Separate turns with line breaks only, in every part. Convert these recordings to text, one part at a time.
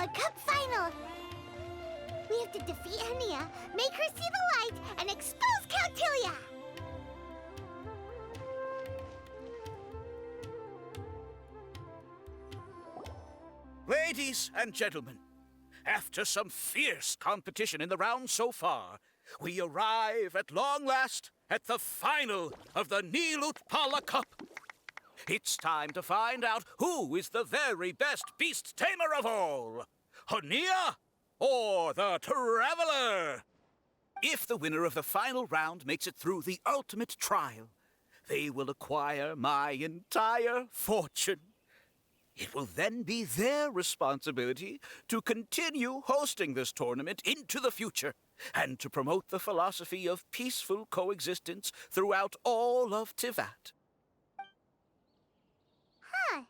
Cup final! We have to defeat Hania, make her see the light, and expose Caltilia!
Ladies and gentlemen, after some fierce competition in the round so far, we arrive at long last at the final of the Nilutpala Cup. It's time to find out who is the very best beast tamer of all, Hania or the Traveler. If the winner of the final round makes it through the ultimate trial, they will acquire my entire fortune. It will then be their responsibility to continue hosting this tournament into the future and to promote the philosophy of peaceful coexistence throughout all of Tivat.
Huh.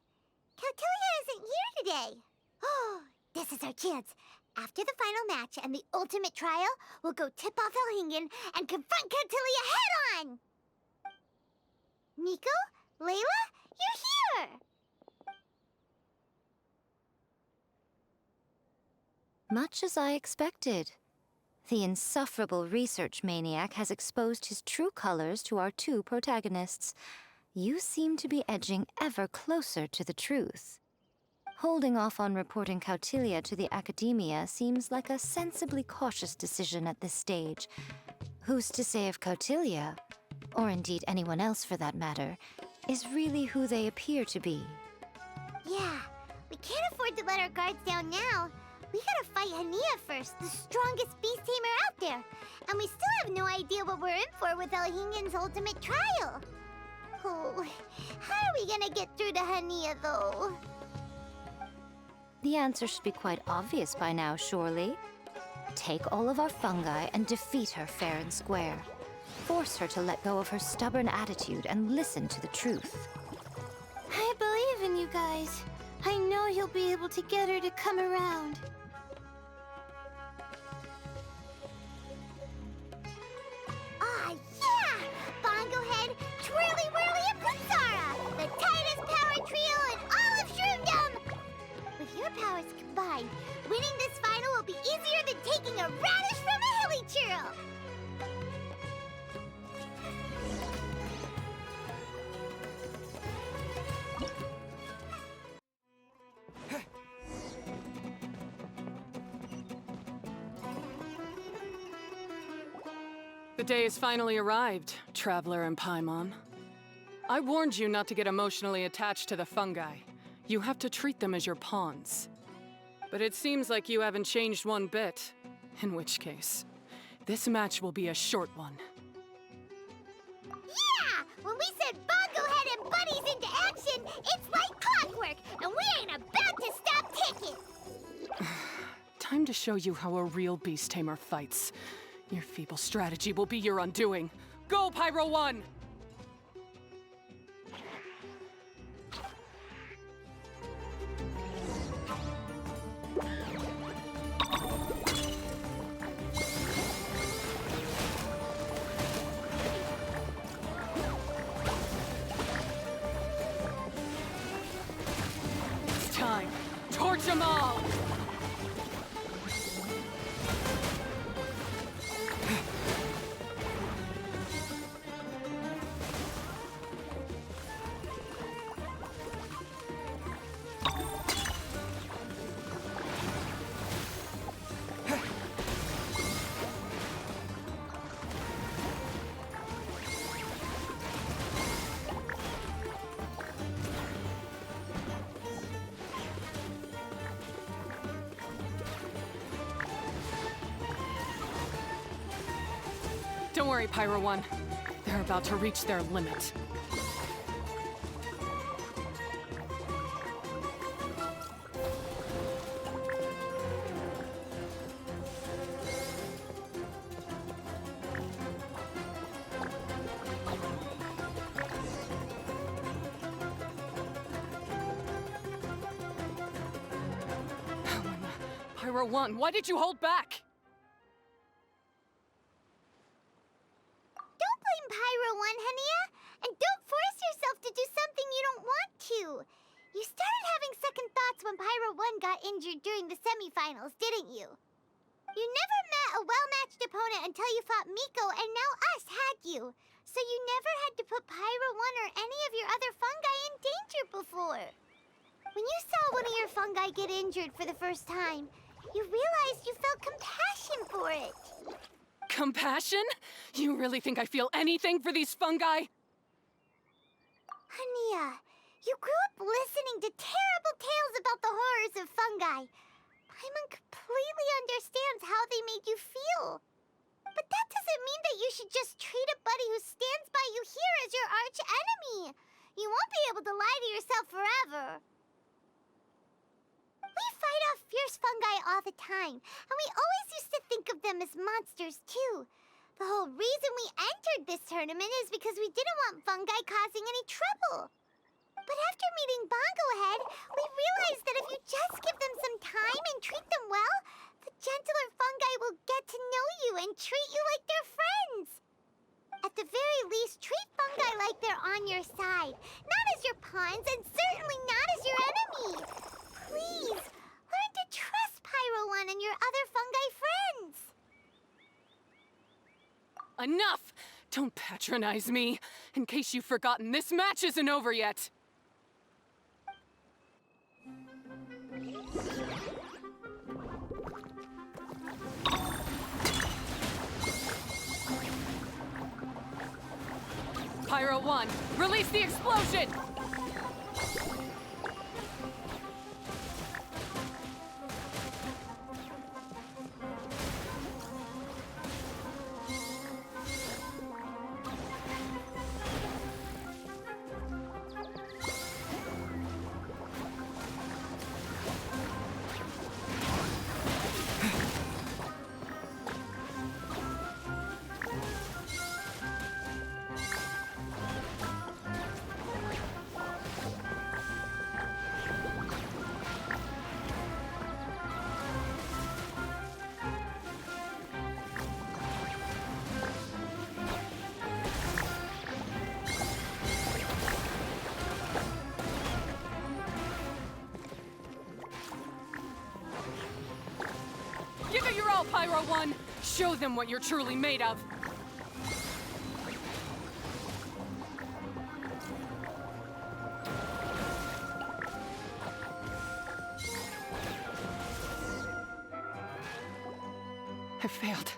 Caltilia isn't here today. Oh, this is our chance. After the final match and the ultimate trial, we'll go tip off Elhingen and confront Caltilia head-on! Nico? Layla? You're here!
Much as I expected. The insufferable research maniac has exposed his true colors to our two protagonists. You seem to be edging ever closer to the truth. Holding off on reporting Caltilia to the Academia seems like a sensibly cautious decision at this stage. Who's to say if Caltilia, or indeed anyone else for that matter, is really who they appear to be?
Yeah, we can't afford to let our guards down now. We gotta fight Hania first, the strongest beast tamer out there. And we still have no idea what we're in for with Elhingen's ultimate trial. Oh, how are we gonna get through to Hania, though?
The answer should be quite obvious by now, surely. Take all of our fungi and defeat her fair and square. Force her to let go of her stubborn attitude and listen to the truth.
I believe in you guys. I know you'll be able to get her to come around. Ah, yeah! Bongo Head, Twirly Whirly, and Putzara! The tightest power trio in all of Shroomdom! With your powers combined, winning this final will be easier than taking a radish from a hilly churl!
The day has finally arrived, Traveler and Paimon. I warned you not to get emotionally attached to the fungi. You have to treat them as your pawns. But it seems like you haven't changed one bit. In which case, this match will be a short one.
Yeah! When we send Bongo Head and buddies into action, it's like clockwork, and we ain't about to stop ticking!
Time to show you how a real beast tamer fights. Your feeble strategy will be your undoing. Go, Pyro 1! It's time. Torch them all! Don't worry, Pyro 1. They're about to reach their limit. Pyro 1, why did you hold back?
Don't blame Pyro 1, Hania! And don't force yourself to do something you don't want to! You started having second thoughts when Pyro 1 got injured during the semifinals, didn't you? You never met a well-matched opponent until you fought Miko, and now us had you. So you never had to put Pyro 1 or any of your other fungi in danger before. When you saw one of your fungi get injured for the first time, you realized you felt compassion for it.
Compassion? You really think I feel anything for these fungi?
Hania, you grew up listening to terrible tales about the horrors of fungi. Paimon completely understands how they made you feel. But that doesn't mean that you should just treat a buddy who stands by you here as your arch enemy. You won't be able to lie to yourself forever. We fight off fierce fungi all the time, and we always used to think of them as monsters too. The whole reason we entered this tournament is because we didn't want fungi causing any trouble. But after meeting Bongo Head, we realized that if you just give them some time and treat them well, the gentler fungi will get to know you and treat you like their friends. At the very least, treat fungi like they're on your side, not as your pawns and certainly not as your enemy. Please, learn to trust Pyro 1 and your other fungi friends.
Enough! Don't patronize me. In case you've forgotten, this match isn't over yet. Pyro 1, release the explosion! Give it your all, Pyro 1! Show them what you're truly made of! I failed.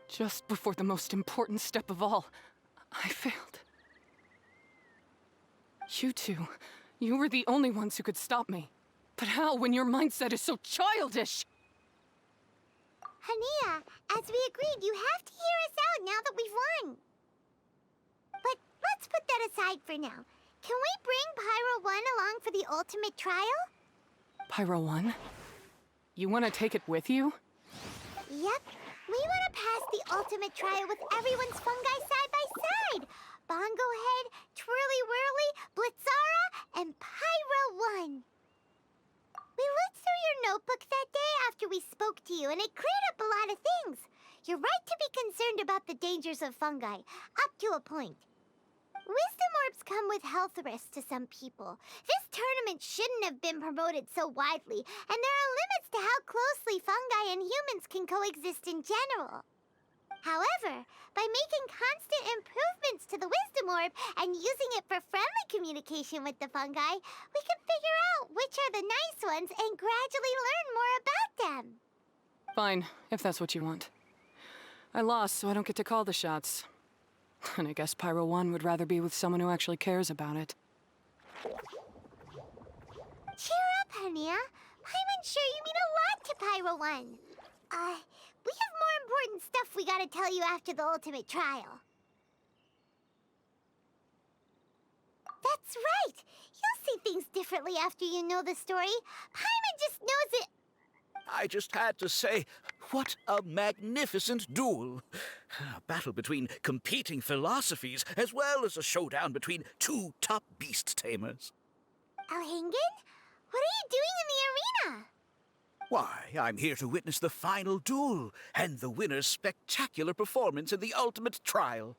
Just before the most important step of all, I failed. You two, you were the only ones who could stop me. But how when your mindset is so childish?
Hania, as we agreed, you have to hear us out now that we've won. But let's put that aside for now. Can we bring Pyro 1 along for the ultimate trial?
Pyro 1? You want to take it with you?
Yep. We want to pass the ultimate trial with everyone's fungi side by side. Bongo Head, Twirly Whirly, Blitzara, and Pyro 1. We looked through your notebook that day after we spoke to you, and it cleared up a lot of things. You're right to be concerned about the dangers of fungi, up to a point. Wisdom orbs come with health risks to some people. This tournament shouldn't have been promoted so widely, and there are limits to how closely fungi and humans can coexist in general. However, by making constant improvements to the Wisdom Orb and using it for friendly communication with the fungi, we can figure out which are the nice ones and gradually learn more about them.
Fine, if that's what you want. I lost, so I don't get to call the shots. And I guess Pyro 1 would rather be with someone who actually cares about it.
Cheer up, Hania. I'm sure you mean a lot to Pyro 1. We have more important stuff we gotta tell you after the ultimate trial. That's right! You'll see things differently after you know the story. Paimon just knows it.
I just had to say, what a magnificent duel. A battle between competing philosophies, as well as a showdown between two top beast tamers.
Alhingen? What are you doing in the arena?
Why, I'm here to witness the final duel and the winner's spectacular performance in the ultimate trial.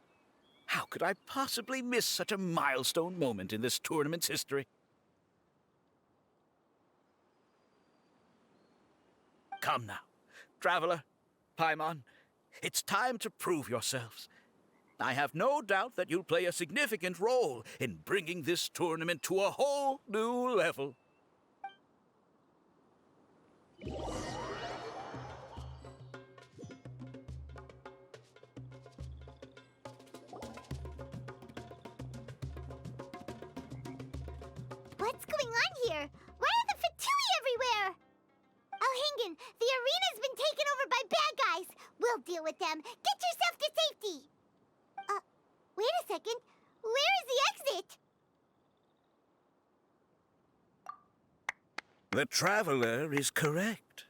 How could I possibly miss such a milestone moment in this tournament's history? Come now, Traveler, Paimon, it's time to prove yourselves. I have no doubt that you'll play a significant role in bringing this tournament to a whole new level.
What's going on here? Why are the Fatui everywhere? Alhingen, the arena's been taken over by bad guys. We'll deal with them. Get yourself to safety. Wait a second. Where is the exit?
The Traveler is correct.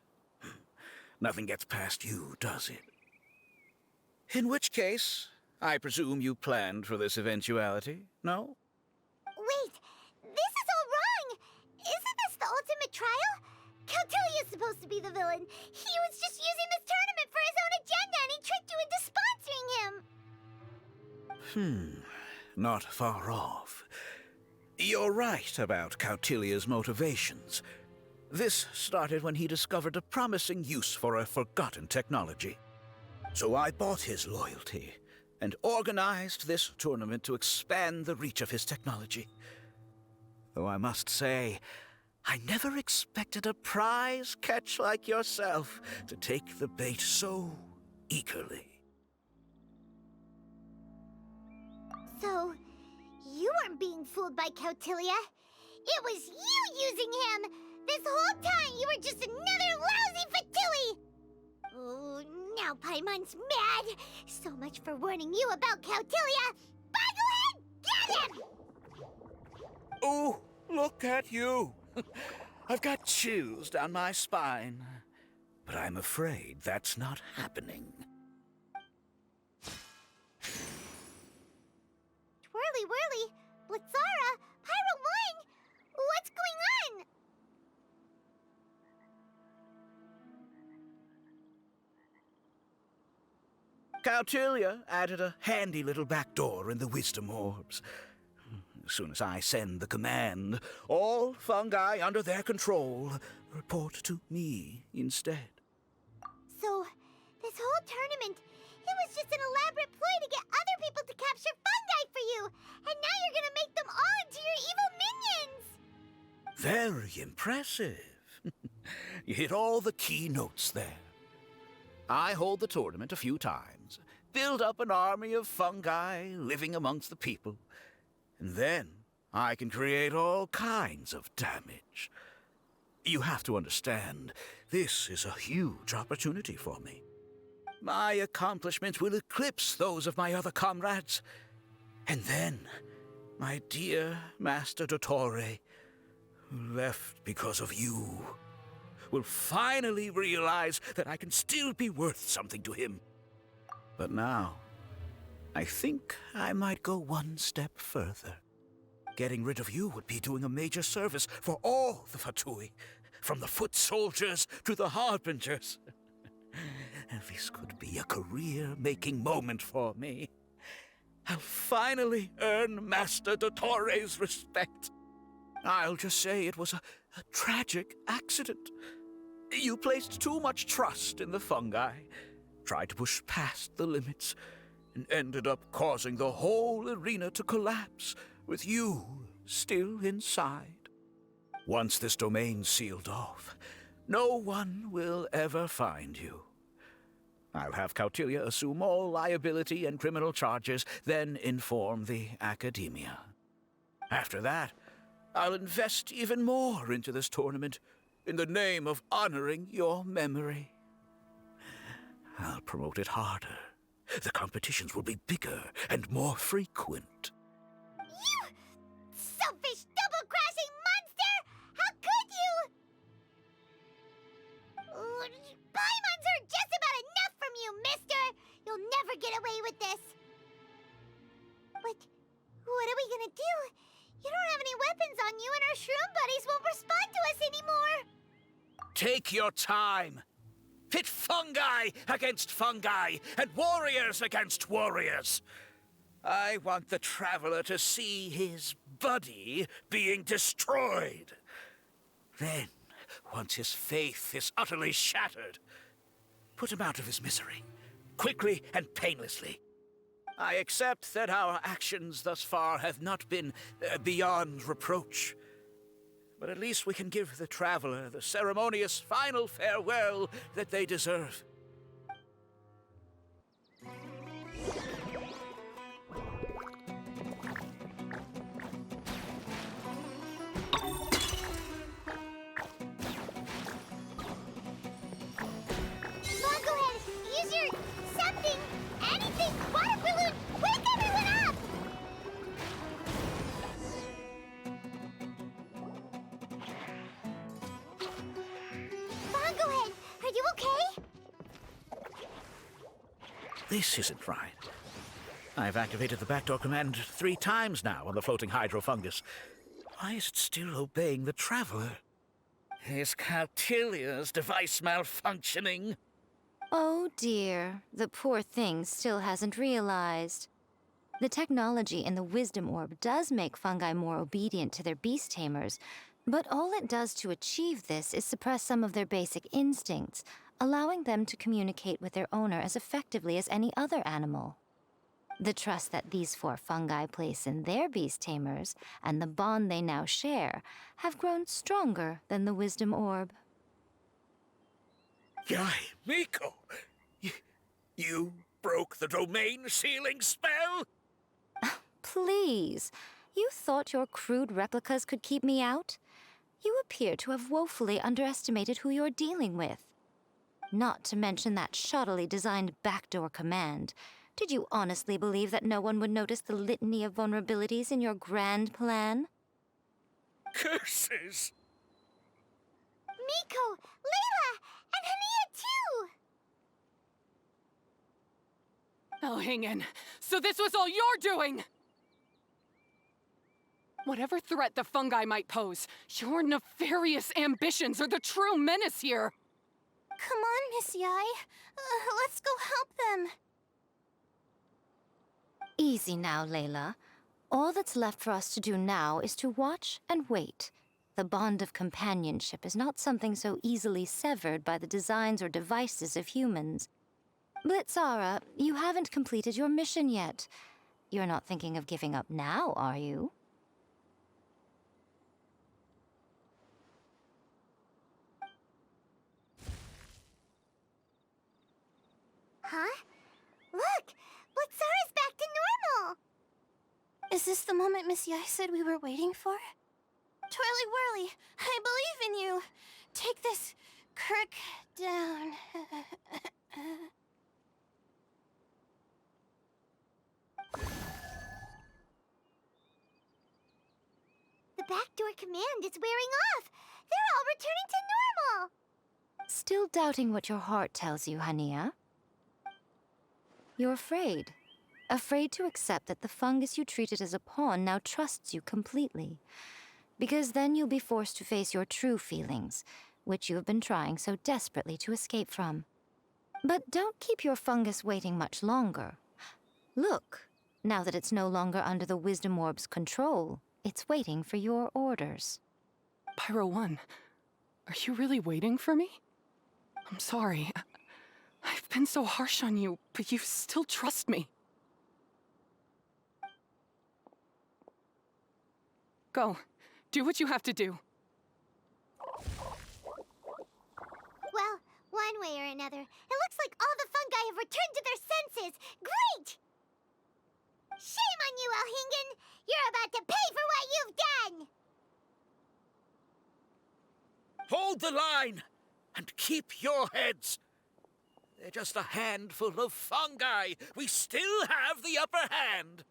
Nothing gets past you, does it? In which case, I presume you planned for this eventuality, no?
Wait, this is all wrong. Isn't this the ultimate trial? Cautelia's supposed to be the villain. He was just using this tournament for his own agenda and he tricked you into sponsoring him.
Not far off. You're right about Cautelia's motivations. This started when he discovered a promising use for a forgotten technology. So I bought his loyalty and organized this tournament to expand the reach of his technology. Though I must say, I never expected a prize catch like yourself to take the bait so eagerly.
So, you weren't being fooled by Cautelia. It was you using him. This whole time you were just another lousy Fatui. Oh, now Paimon's mad. So much for warning you about Cautelia. Boglehead, get him!
Oh, look at you. I've got chills down my spine. But I'm afraid that's not happening.
Twirly whirly, Blitzara, Pyro Wing, what's going on?
Cautelia added a handy little back door in the wisdom orbs. As soon as I send the command, all fungi under their control report to me instead.
So, this whole tournament, it was just an elaborate ploy to get other people to capture fungi for you, and now you're gonna make them all into your evil minions!
Very impressive. You hit all the key notes there. I hold the tournament a few times, build up an army of fungi living amongst the people, and then I can create all kinds of damage. You have to understand, this is a huge opportunity for me. My accomplishments will eclipse those of my other comrades. And then, my dear Master Dottore, who left because of you, will finally realize that I can still be worth something to him. But now, I think I might go one step further. Getting rid of you would be doing a major service for all the Fatui, from the foot soldiers to the harbingers. And this could be a career-making moment for me. I'll finally earn Master Dottore's respect. I'll just say it was a tragic accident. You placed too much trust in the fungi, tried to push past the limits, and ended up causing the whole arena to collapse, with you still inside. Once this domain's sealed off, no one will ever find you. I'll have Cautelia assume all liability and criminal charges, then inform the Academia. After that, I'll invest even more into this tournament in the name of honoring your memory. I'll promote it harder. The competitions will be bigger and more frequent.
You selfish, double-crashing monster! How could you? Paimons heard just about enough from you, mister! You'll never get away with this! But what are we gonna do? You don't have any weapons on you and our shroom buddies won't respond to us anymore!
Take your time. Pit fungi against fungi and warriors against warriors. I want the Traveler to see his buddy being destroyed. Then once his faith is utterly shattered. Put him out of his misery, quickly and painlessly. I accept that our actions thus far have not been beyond reproach. But at least we can give the traveler the ceremonious final farewell that they deserve.
Fungohead, use your something, anything, water balloon, wake everyone up! Fungohead, are you okay?
This isn't right. I've activated the backdoor command 3 times now on the floating hydrofungus. Why is it still obeying the traveler? Is Caltilia's device malfunctioning?
Oh dear, the poor thing still hasn't realized. The technology in the Wisdom Orb does make fungi more obedient to their beast tamers, but all it does to achieve this is suppress some of their basic instincts, allowing them to communicate with their owner as effectively as any other animal. The trust that these 4 fungi place in their beast tamers and the bond they now share have grown stronger than the Wisdom Orb.
Yai, Miko! You broke the domain sealing spell?
Please, you thought your crude replicas could keep me out? You appear to have woefully underestimated who you're dealing with. Not to mention that shoddily designed backdoor command. Did you honestly believe that no one would notice the litany of vulnerabilities in your grand plan?
Curses!
Miko, Layla, and Hania too!
Elhingen, so this was all you're doing! Whatever threat the fungi might pose, your nefarious ambitions are the true menace here!
Come on, Miss Yai. Let's go help them.
Easy now, Layla. All that's left for us to do now is to watch and wait. The bond of companionship is not something so easily severed by the designs or devices of humans. Blitzara, you haven't completed your mission yet. You're not thinking of giving up now, are you?
Huh? Look! Blitzara's back to normal! Is this the moment Miss Yai said we were waiting for? Twirly Whirly, I believe in you! Take this crook down. The backdoor command is wearing off! They're all returning to normal!
Still doubting what your heart tells you, Hania? You're afraid. Afraid to accept that the fungus you treated as a pawn now trusts you completely. Because then you'll be forced to face your true feelings, which you have been trying so desperately to escape from. But don't keep your fungus waiting much longer. Look, now that it's no longer under the Wisdom Orb's control, it's waiting for your orders.
Pyro 1, are you really waiting for me? I'm sorry. I've been so harsh on you, but you still trust me. Go. Do what you have to do.
Well, one way or another, it looks like all the fungi have returned to their senses. Great! Shame on you, Elhingen! You're about to pay for what you've done!
Hold the line and keep your heads. They're just a handful of fungi. We still have the upper hand.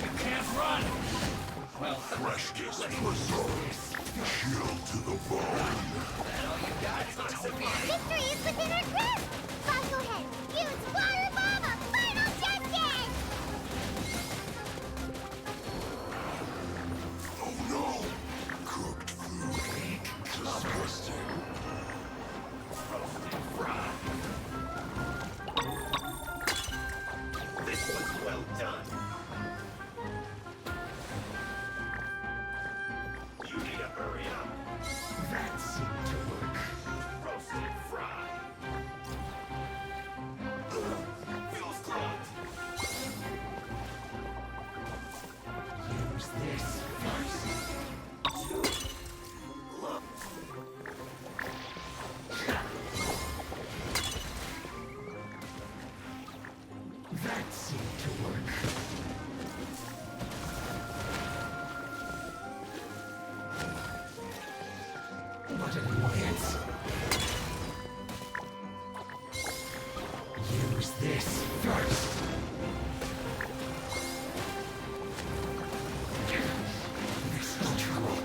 You can't run. Well,
Freshness preserves. Chill to the bone.
Victory is within our grasp! Fungohead, use Water Bomb of Final Justice!
Oh no! Cooked food. Disgusting. This was well done. You need to hurry up. That seemed to work. Roasted fry. Fuel's clogged. Use this first. Look. That seemed to work. What an annoyance. Use this first. This is trouble.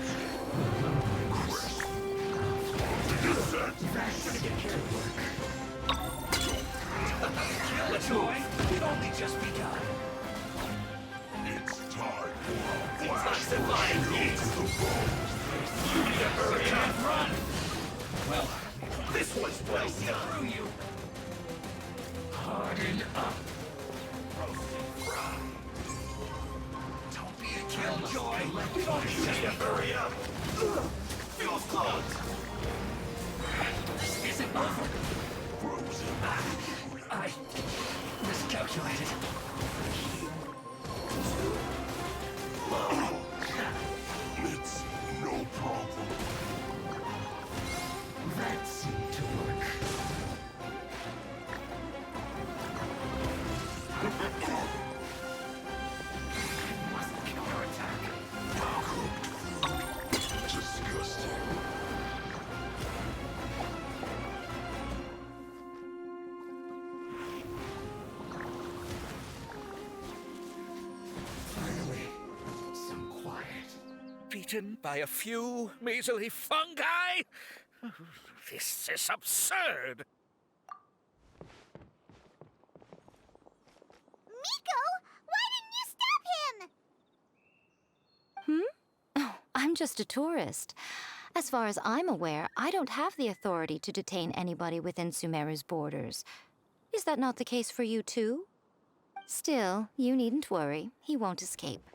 That seemed to work. Kill it, boy. We've only just begun. It's time for a detoxifying heat. You need to hurry up, run. Well, this was well done. You. Harden up. Roasted fry. Don't be a killjoy. You need to hurry up. Fuel's clogged. This isn't over. Frozen. I miscalculated. It's no problem. That seemed to work. Must counterattack. Disgusting. Finally, some quiet.
Beaten by a few measly fungi? This is absurd.
Miko, why didn't you stop him?
Oh, I'm just a tourist. As far as I'm aware, I don't have the authority to detain anybody within Sumeru's borders. Is that not the case for you, too? Still, you needn't worry. He won't escape.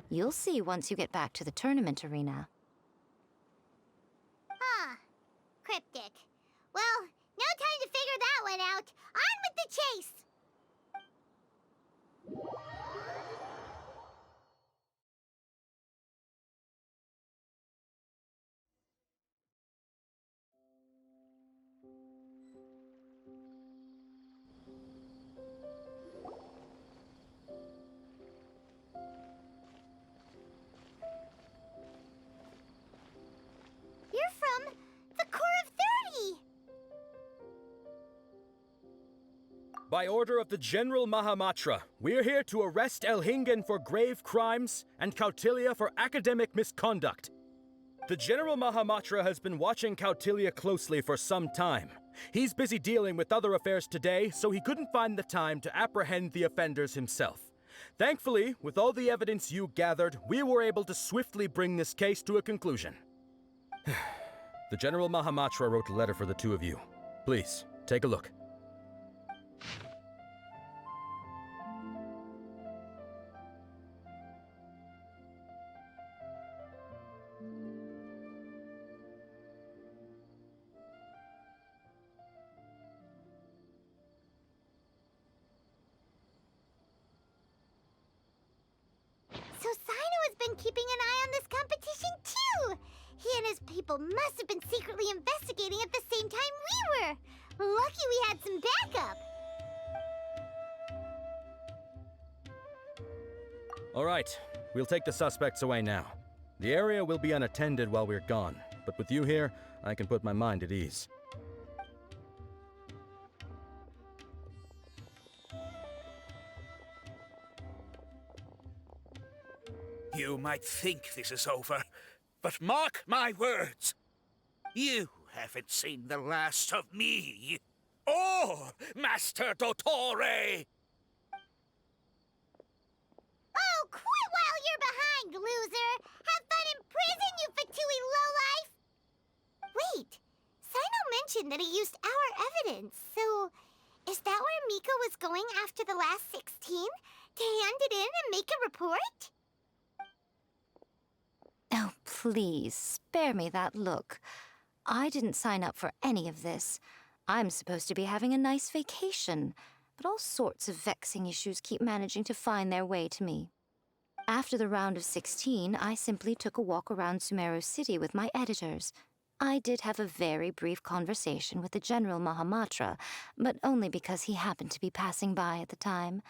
You'll see once you get back to the tournament arena.
Huh. Cryptic. Well, no time to figure that one out. On with the chase! You're from the Corps of 30!
By order of the General Mahamatra, we're here to arrest Elhingen for grave crimes and Kautilya for academic misconduct. The General Mahamatra has been watching Kautilya closely for some time. He's busy dealing with other affairs today, so he couldn't find the time to apprehend the offenders himself. Thankfully, with all the evidence you gathered, we were able to swiftly bring this case to a conclusion. The General Mahamatra wrote a letter for the two of you. Please, take a look.
So Sino has been keeping an eye on this competition too! He and his people must have been secretly investigating at the same time we were! Lucky we had some backup!
All right, we'll take the suspects away now. The area will be unattended while we're gone, but with you here, I can put my mind at ease.
You might think this is over, but mark my words. You haven't seen the last of me. Or Master Dottore!
Oh, quit while you're behind, loser! Have fun in prison, you fatui lowlife! Wait, Sino mentioned that he used our evidence, so is that where Miko was going after the last 16 to hand it in and make a report?
Oh, please, spare me that look. I didn't sign up for any of this. I'm supposed to be having a nice vacation, but all sorts of vexing issues keep managing to find their way to me. After the round of 16, I simply took a walk around Sumeru City with my editors. I did have a very brief conversation with the General Mahamatra, but only because he happened to be passing by at the time.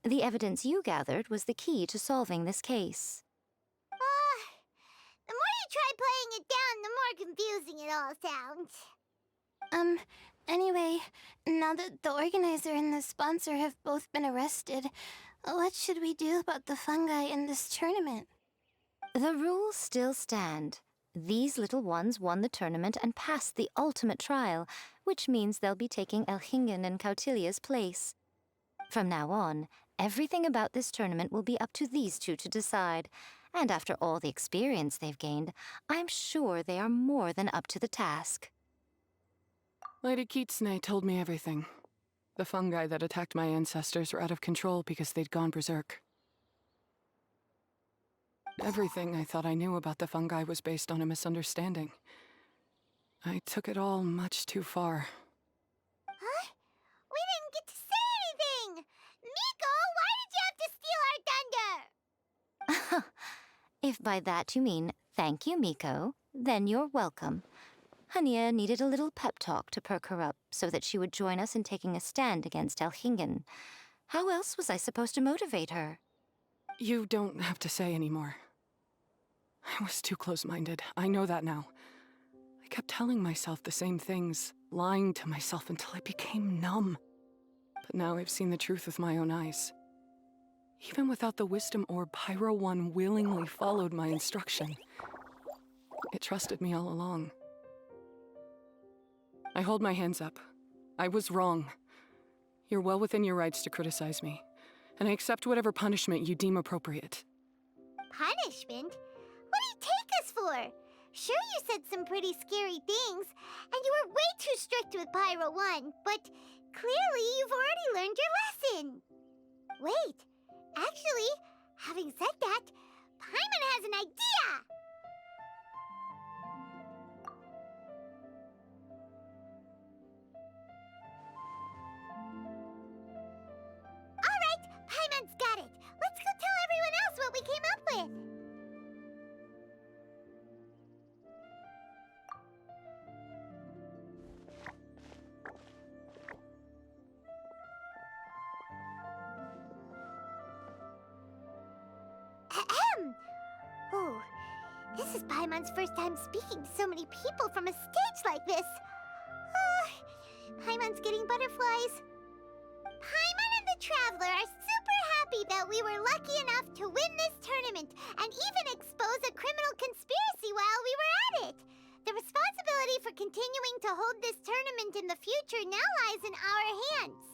The evidence you gathered was the key to solving this case.
The more you try playing it down, the more confusing it all sounds.
Anyway, now that the organizer and the sponsor have both been arrested, what should we do about the fungi in this tournament?
The rules still stand. These little ones won the tournament and passed the ultimate trial, which means they'll be taking Elhingen and Cautilia's place. From now on, everything about this tournament will be up to these two to decide, and after all the experience they've gained, I'm sure they are more than up to the task.
Lady Kitsune told me everything. The fungi that attacked my ancestors were out of control because they'd gone berserk. Everything I thought I knew about the fungi was based on a misunderstanding. I took it all much too far.
Huh? We didn't get to say anything! Miko, why did you have to steal our thunder?
If by that you mean thank you, Miko, then you're welcome. Hania needed a little pep talk to perk her up so that she would join us in taking a stand against Elhingen. How else was I supposed to motivate her?
You don't have to say anymore. I was too close-minded. I know that now. I kept telling myself the same things, lying to myself until I became numb. But now I've seen the truth with my own eyes. Even without the wisdom orb, Pyro 1 willingly followed my instruction. It trusted me all along. I hold my hands up. I was wrong. You're well within your rights to criticize me, and I accept whatever punishment you deem appropriate.
Punishment? What do you take us for? Sure, you said some pretty scary things, and you were way too strict with Pyro 1, but clearly you've already learned your lesson. Wait, actually, having said that, Paimon has an idea! Alright, Paimon's got it. Let's go tell everyone else what we came up with. Ahem. Oh, this is Paimon's first time speaking to so many people from a stage like this. Paimon's getting butterflies. Paimon and the Traveler are super happy that we were lucky enough to win this tournament and even expose a criminal conspiracy while we were at it. The responsibility for continuing to hold this tournament in the future now lies in our hands.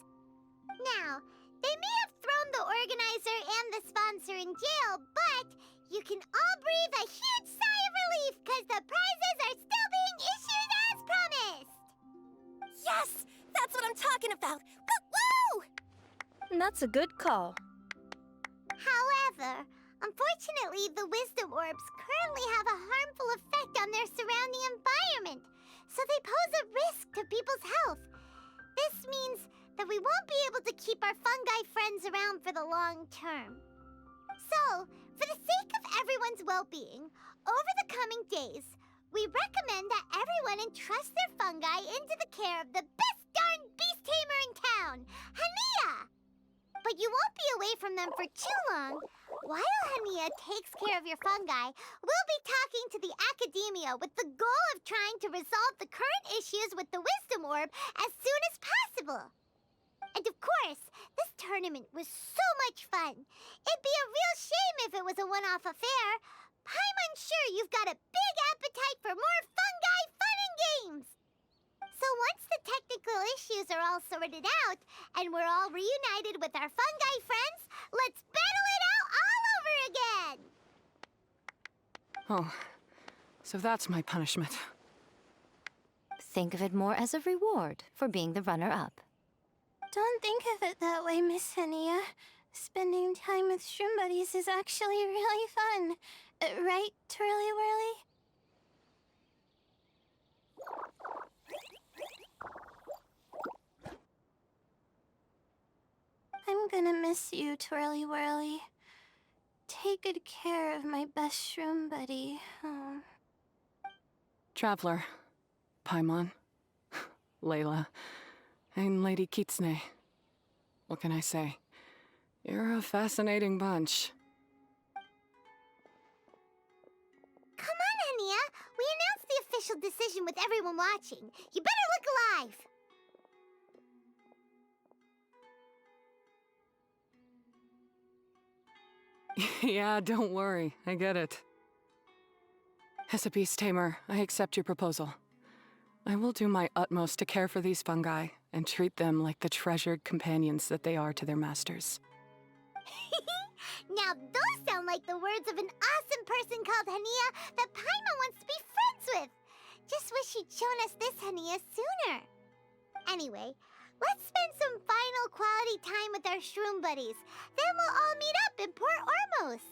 Now, they may have thrown the organizer and the sponsor in jail, but you can all breathe a huge sigh of relief because the prizes are still being issued as promised.
Yes! That's what I'm talking about! Woo!
That's a good call.
However, unfortunately, the wisdom orbs currently have a harmful effect on their surrounding environment, so they pose a risk to people's health. This means that we won't be able to keep our fungi friends around for the long term. So, for the sake of everyone's well-being, over the coming days, we recommend that everyone entrust their fungi into the care of the best darn beast tamer in town, Hania! But you won't be away from them for too long. While Hania takes care of your fungi, we'll be talking to the academia with the goal of trying to resolve the current issues with the wisdom orb as soon as possible. And of course, this tournament was so much fun. It'd be a real shame if it was a one-off affair. Paimon's sure you've got a big appetite for more fungi fun and games. So once the technical issues are all sorted out, and we're all reunited with our fungi friends, let's battle it out all over again!
Oh, so that's my punishment.
Think of it more as a reward for being the runner-up.
Don't think of it that way, Miss Hania. Spending time with shroom buddies is actually really fun. Right, Twirly Whirly? I'm gonna miss you, Twirly Whirly. Take good care of my best shroom buddy. Oh.
Traveler, Paimon, Layla, and Lady Kitsune. What can I say? You're a fascinating bunch.
Come on, Hania. We announced the official decision with everyone watching. You better look alive.
Yeah, don't worry. I get it. As a beast tamer, I accept your proposal. I will do my utmost to care for these fungi and treat them like the treasured companions that they are to their masters.
Now those sound like the words of an awesome person called Hania that Paimon wants to be friends with. Just wish she'd shown us this Hania sooner. Anyway, let's spend some final quality time with our shroom buddies. Then we'll all meet up in Port Ormos.